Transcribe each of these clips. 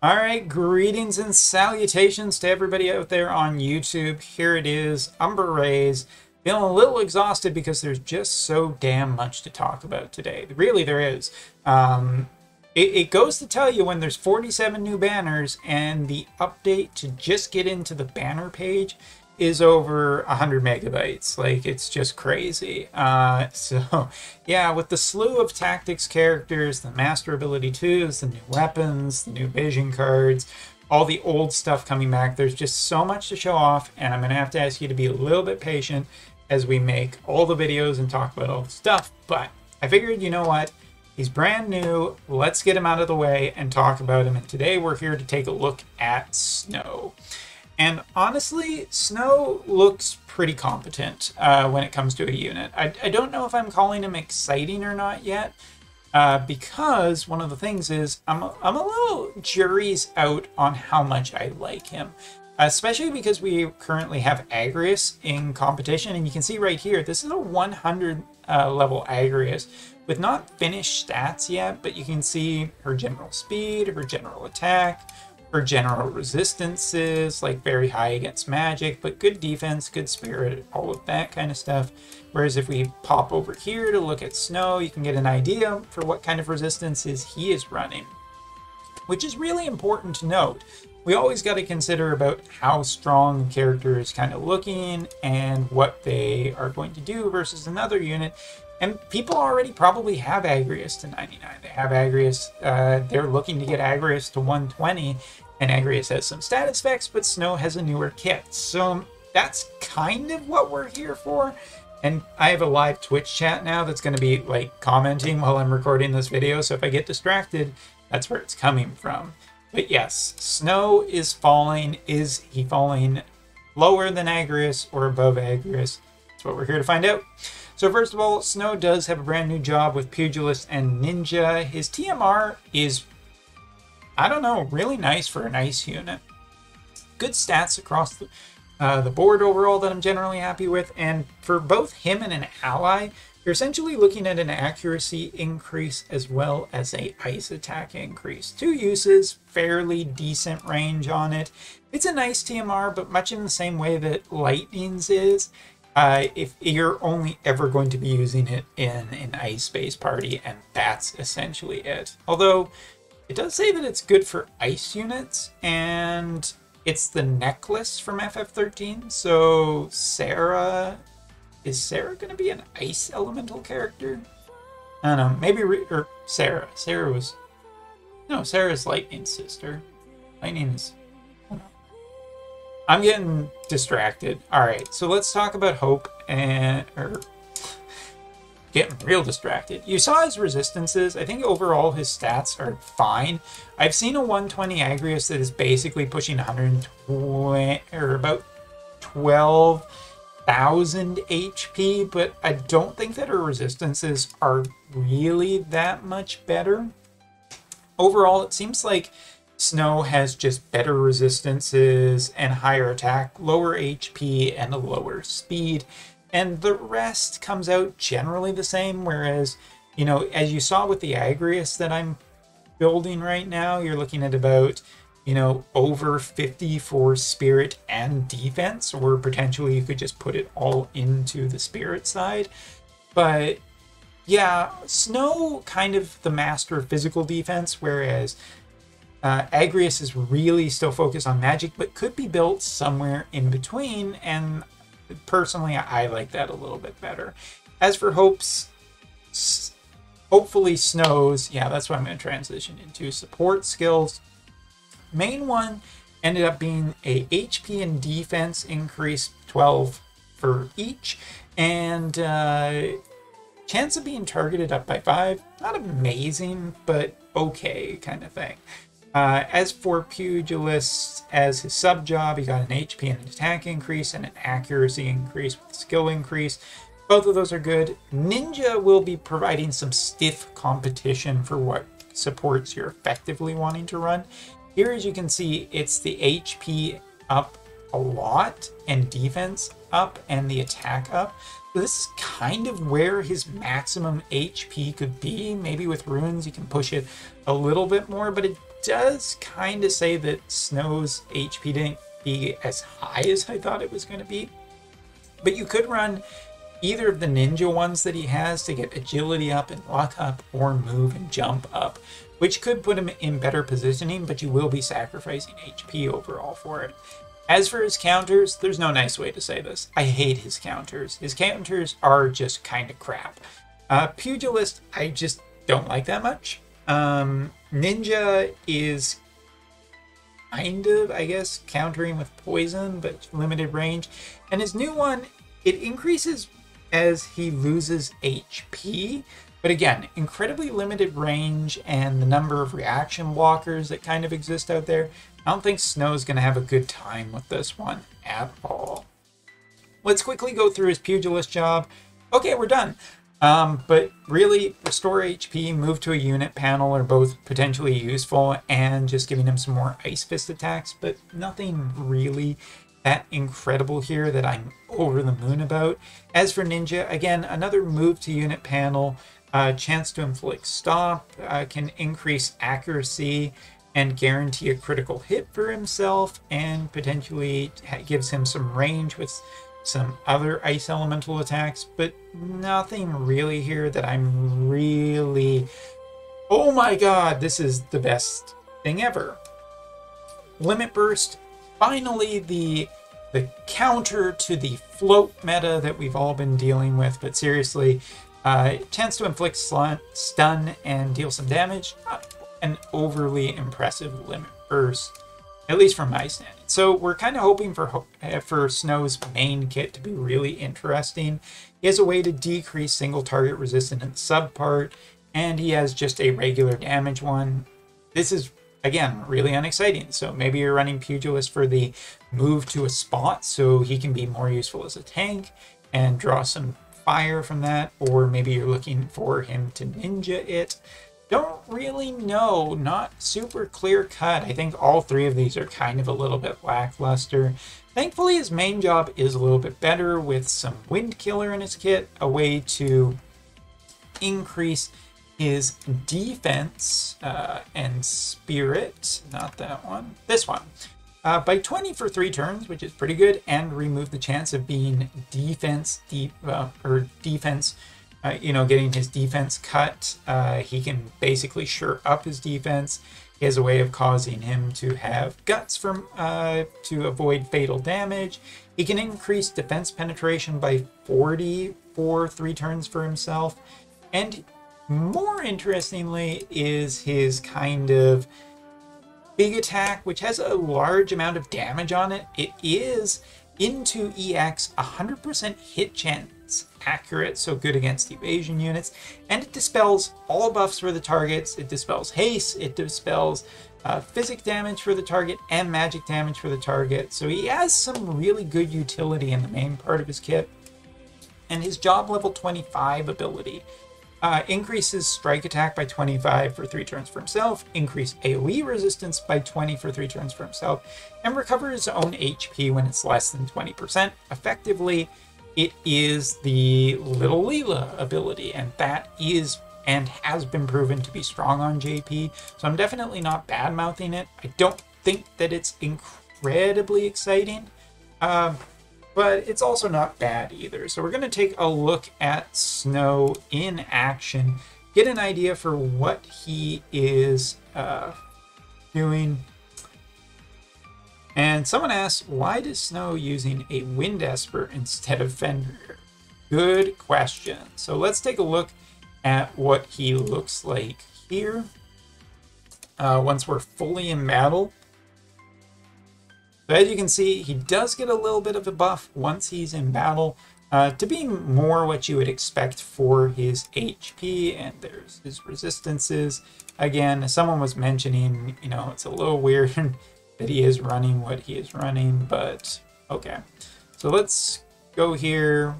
Alright, greetings and salutations to everybody out there on YouTube. Here it is, Umber Rays. Feeling a little exhausted because there's just so damn much to talk about today. Really, there is. It goes to tell you when there's 47 new banners and the update to just get into the banner page is over 100 megabytes. Like, it's just crazy. So yeah, with the slew of tactics characters, the master ability 2s, the new weapons, the new vision cards, all the old stuff coming back, there's just so much to show off, and I'm gonna have to ask you to be a little bit patient as we make all the videos and talk about all the stuff. But I figured, you know what, he's brand new, let's get him out of the way and talk about him. And today we're here to take a look at Snow. And honestly, Snow looks pretty competent when it comes to a unit. I don't know if I'm calling him exciting or not yet, because one of the things is I'm a little jury's out on how much I like him. Especially because we currently have Agrias in competition, and you can see right here, this is a 100 level Agrias with not finished stats yet, but you can see her general speed, her general attack, her general resistances, like very high against magic, but good defense, good spirit, all of that kind of stuff. Whereas if we pop over here to look at Snow, you can get an idea for what kind of resistances he is running, which is really important to note. We always got to consider about how strong the character is kind of looking and what they are going to do versus another unit. And people already probably have Agrias to 99. They have Agrias, they're looking to get Agrias to 120, and Agrias has some status effects, but Snow has a newer kit. So that's kind of what we're here for. And I have a live Twitch chat now that's going to be like commenting while I'm recording this video. So if I get distracted, that's where it's coming from. But yes, Snow is falling. Is he falling lower than Agrias or above Agrias? That's what we're here to find out. So first of all, Snow does have a brand new job with Pugilists and Ninja. His TMR is, I don't know, really nice for an ice unit. Good stats across the board overall that I'm generally happy with. And for both him and an ally, you're essentially looking at an accuracy increase as well as a ice attack increase. Two uses, fairly decent range on it. It's a nice TMR, but much in the same way that Lightning's is. If you're only ever going to be using it in an ice-based party, and that's essentially it. Although, it does say that it's good for ice units, and it's the necklace from FF13, so Sarah... Is Sarah going to be an ice elemental character? I don't know, maybe... or Sarah. Sarah was... No, Sarah's Lightning's sister. Lightning is... I'm getting distracted. Alright, so let's talk about Hope and... getting real distracted. You saw his resistances. I think overall his stats are fine. I've seen a 120 Agrias that is basically pushing 120... or about 12,000 HP, but I don't think that her resistances are really that much better. Overall, it seems like Snow has just better resistances and higher attack, lower HP, and a lower speed. And the rest comes out generally the same, whereas, you know, as you saw with the Agrias that I'm building right now, you're looking at about, you know, over 50 for spirit and defense, or potentially you could just put it all into the spirit side. But yeah, Snow kind of the master of physical defense, whereas Agrias is really still focused on magic, but could be built somewhere in between, and personally I like that a little bit better. As for Hope's, hopefully Snow's, yeah, that's what I'm going to transition into. Support skills. Main one ended up being a HP and defense increase 12 for each, and chance of being targeted up by 5. Not amazing, but okay kind of thing. As for Pugilists, as his sub job, he got an HP and an attack increase and an accuracy increase with a skill increase. Both of those are good. Ninja will be providing some stiff competition for what supports you're effectively wanting to run. Here, as you can see, it's the HP up a lot and defense up and the attack up. So this is kind of where his maximum HP could be. Maybe with runes you can push it a little bit more, but it does kind of say that Snow's HP didn't be as high as I thought it was going to be. But you could run either of the ninja ones that he has to get agility up and luck up, or move and jump up, which could put him in better positioning, but you will be sacrificing HP overall for it. As for his counters, there's no nice way to say this. I hate his counters. His counters are just kind of crap. Pugilist, I just don't like that much. Ninja is kind of, I guess, countering with poison, but limited range. And his new one, it increases as he loses HP. But again, incredibly limited range and the number of reaction blockers that kind of exist out there. I don't think Snow's going to have a good time with this one at all. Let's quickly go through his Pugilist job. Okay, we're done. But really, restore HP, move to a unit panel are both potentially useful, and just giving him some more Ice Fist attacks, but nothing really that incredible here that I'm over the moon about. As for Ninja, again, another move to unit panel, chance to inflict stop, can increase accuracy and guarantee a critical hit for himself, and potentially gives him some range with some other ice elemental attacks, but nothing really here that I'm really, oh my god, this is the best thing ever. Limit Burst, finally the counter to the float meta that we've all been dealing with, but seriously, chance to inflict stun and deal some damage. Not an overly impressive Limit Burst, at least from my standing. So we're kind of hoping for Snow's main kit to be really interesting. He has a way to decrease single target resistance in the sub part, and he has just a regular damage one. This is, again, really unexciting. So maybe you're running Pugilist for the move to a spot so he can be more useful as a tank and draw some fire from that, or maybe you're looking for him to ninja it. Don't really know, not super clear cut. I think all three of these are kind of a little bit lackluster. Thankfully, his main job is a little bit better with some Wind Killer in his kit, a way to increase his defense and spirit, not that one, this one, by 20 for 3 turns, which is pretty good, and remove the chance of being defense, getting his defense cut. He can basically sure up his defense. He has a way of causing him to have guts from to avoid fatal damage. He can increase defense penetration by 40 for 3 turns for himself. And more interestingly is his kind of big attack, which has a large amount of damage on it. It is into EX 100% hit chance accurate, so good against evasion units, and it dispels all buffs for the targets. It dispels haste, it dispels physic damage for the target and magic damage for the target, so he has some really good utility in the main part of his kit. And his job level 25 ability increases strike attack by 25 for 3 turns for himself, increase AoE resistance by 20 for 3 turns for himself, and recover his own HP when it's less than 20%. Effectively, it is the Little Leela ability, and that is and has been proven to be strong on JP, so I'm definitely not bad-mouthing it. I don't think that it's incredibly exciting, but it's also not bad either. So we're going to take a look at Snow in action, get an idea for what he is doing. And someone asked, why is Snow using a Wind Esper instead of Fenrir? Good question. So let's take a look at what he looks like here once we're fully in battle. So as you can see, he does get a little bit of a buff once he's in battle to be more what you would expect for his HP, and there's his resistances. Again, someone was mentioning, it's a little weird that he is running what he is running, but okay. So let's go here.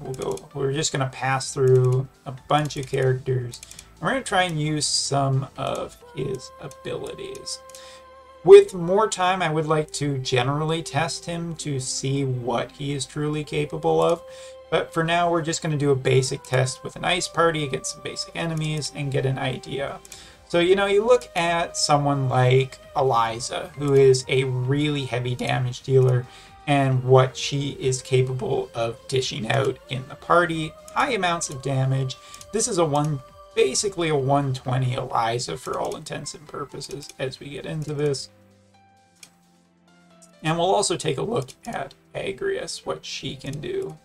We're just going to pass through a bunch of characters. We're going to try and use some of his abilities. With more time, I would like to generally test him to see what he is truly capable of. But for now, we're just going to do a basic test with an ice party against some basic enemies and get an idea. So, you know, you look at someone like Eliza, who is a really heavy damage dealer, and what she is capable of dishing out in the party. High amounts of damage. This is basically a 120 Eliza for all intents and purposes as we get into this. And we'll also take a look at Agrias, what she can do.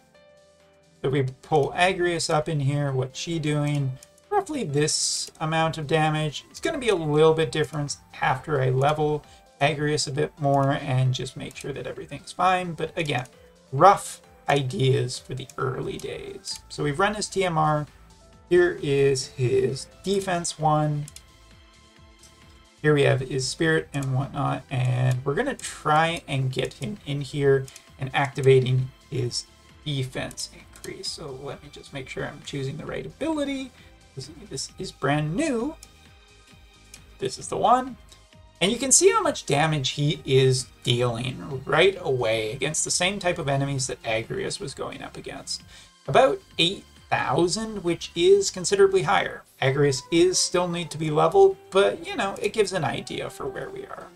So we pull Agrias up in here, what's she doing? Roughly this amount of damage. It's going to be a little bit different after I level Agrias a bit more and just make sure that everything's fine. But again, rough ideas for the early days. So we've run his TMR. Here is his defense one. Here we have his spirit and whatnot. And we're going to try and get him in here and activating his defense increase. So let me just make sure I'm choosing the right ability. This is brand new. This is the one. And you can see how much damage he is dealing right away against the same type of enemies that Agrias was going up against. About 8,000, which is considerably higher. Agrias is still need to be leveled, but, you know, it gives an idea for where we are.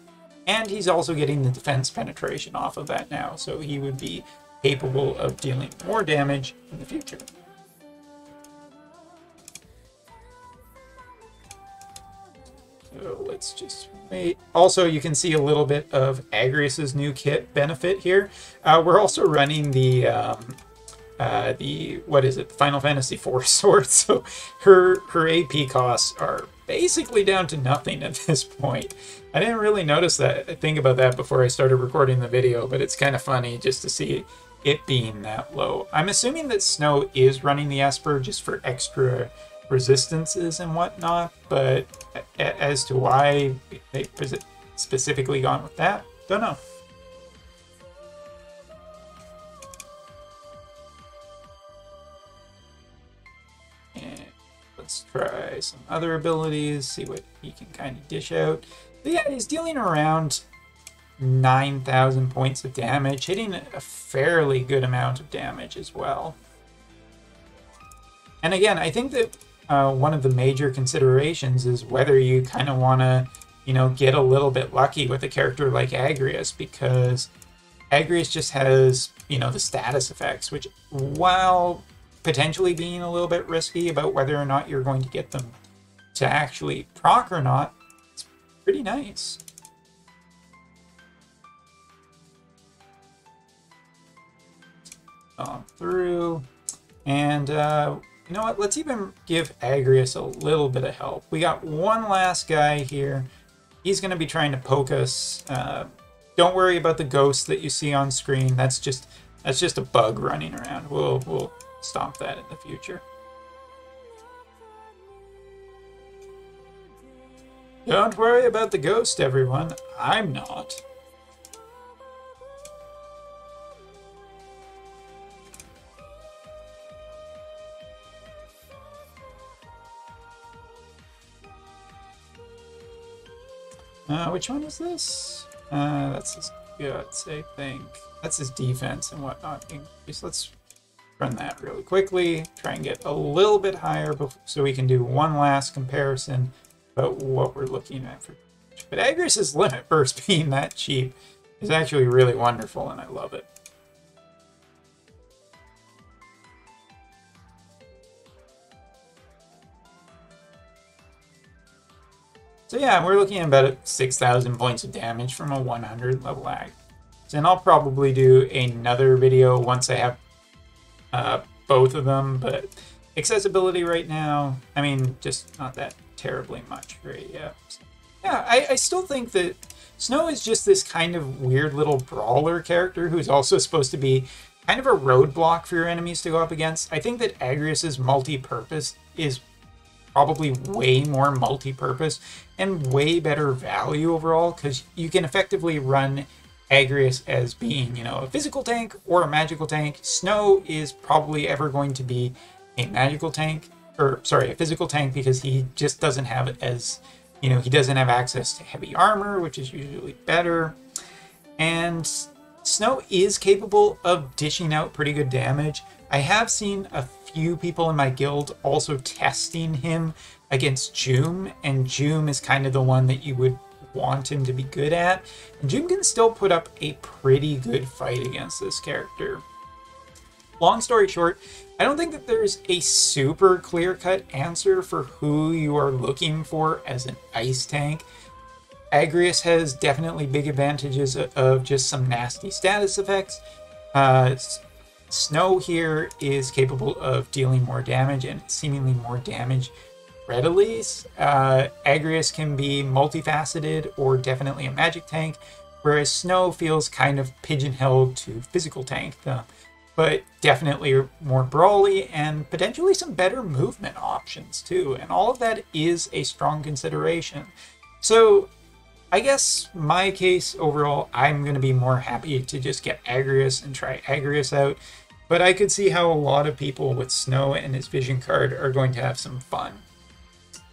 And he's also getting the defense penetration off of that now, so he would be capable of dealing more damage in the future. So let's just wait. Also, you can see a little bit of Agrias's new kit benefit here. We're also running the what is it? Final Fantasy IV sword. So her AP costs are basically down to nothing at this point. I didn't really notice that. Think about that before I started recording the video, but it's kind of funny just to see it being that low. I'm assuming that Snow is running the Esper just for extra resistances and whatnot, but as to why they specifically gone with that, don't know. And let's try some other abilities, see what he can kind of dish out. But yeah, he's dealing around 9,000 points of damage, hitting a fairly good amount of damage as well. And again, I think that one of the major considerations is whether you kind of want to, you know, get a little bit lucky with a character like Agrias, because Agrias just has, you know, the status effects, which, while potentially being a little bit risky about whether or not you're going to get them to actually proc or not, it's pretty nice. On through, and you know what? Let's even give Agrias a little bit of help. We got one last guy here. He's going to be trying to poke us. Don't worry about the ghost that you see on screen. That's just a bug running around. We'll stomp that in the future. Don't worry about the ghost, everyone. I'm not. Which one is this? That's his guts, I think. That's his defense and whatnot. Let's run that really quickly. Try and get a little bit higher so we can do one last comparison about what we're looking at. But Agrias' limit burst being that cheap is actually really wonderful, and I love it. So yeah, we're looking at about 6,000 points of damage from a 100 level Ag. And I'll probably do another video once I have both of them, but accessibility right now, I mean, just not that terribly much, right? Yeah. So, yeah, I still think that Snow is just this kind of weird little brawler character who's also supposed to be kind of a roadblock for your enemies to go up against. I think that Agrias' multi-purpose is probably way more multi-purpose and way better value overall, because you can effectively run Agrias as being, you know, a physical tank or a magical tank. Snow is probably ever going to be a magical tank, or sorry, a physical tank, because he just doesn't have it as, you know, he doesn't have access to heavy armor, which is usually better. And Snow is capable of dishing out pretty good damage. I have seen a few people in my guild also testing him against Joom, and Joom is kind of the one that you would want him to be good at. And Joom can still put up a pretty good fight against this character. Long story short, I don't think that there's a super clear-cut answer for who you are looking for as an ice tank. Agrias has definitely big advantages of just some nasty status effects. Snow here is capable of dealing more damage and seemingly more damage readily. Agrias can be multifaceted or definitely a magic tank, whereas Snow feels kind of pigeonholed to physical tank, but definitely more brawly and potentially some better movement options too. And all of that is a strong consideration. So I guess my case overall, I'm going to be more happy to just get Agrias and try Agrias out. But I could see how a lot of people with Snow and his vision card are going to have some fun.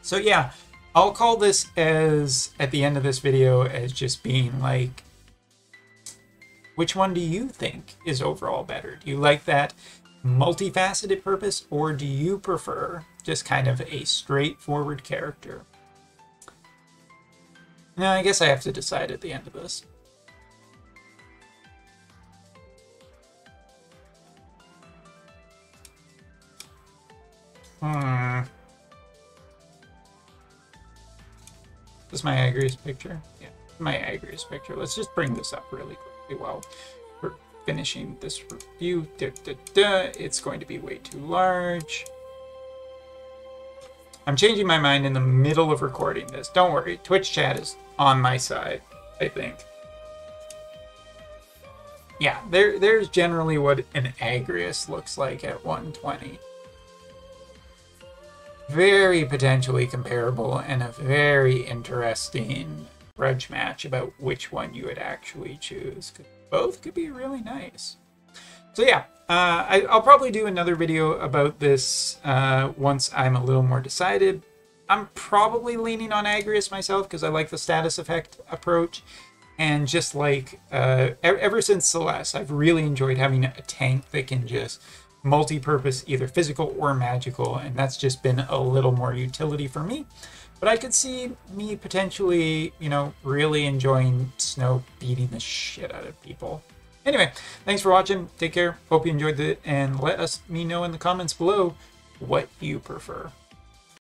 So yeah, I'll call this as, at the end of this video, as just being like, which one do you think is overall better? Do you like that multifaceted purpose, or do you prefer just kind of a straightforward character? Now, I guess I have to decide at the end of this. Is this my Agrias picture? Yeah, my Agrias picture. Let's just bring this up really quickly while we're finishing this review. It's going to be way too large. I'm changing my mind in the middle of recording this. Don't worry, Twitch chat is on my side, I think. Yeah, there's generally what an Agrias looks like at 120. Very potentially comparable and a very interesting grudge match about which one you would actually choose. Both could be really nice. So yeah, I'll probably do another video about this once I'm a little more decided. I'm probably leaning on Agrias myself because I like the status effect approach. And just like ever since Celeste, I've really enjoyed having a tank that can just multi-purpose, either physical or magical, and that's just been a little more utility for me. But I could see me potentially, you know, really enjoying Snow beating the shit out of people. Anyway, thanks for watching. Take care. Hope you enjoyed it, and let me know in the comments below what you prefer.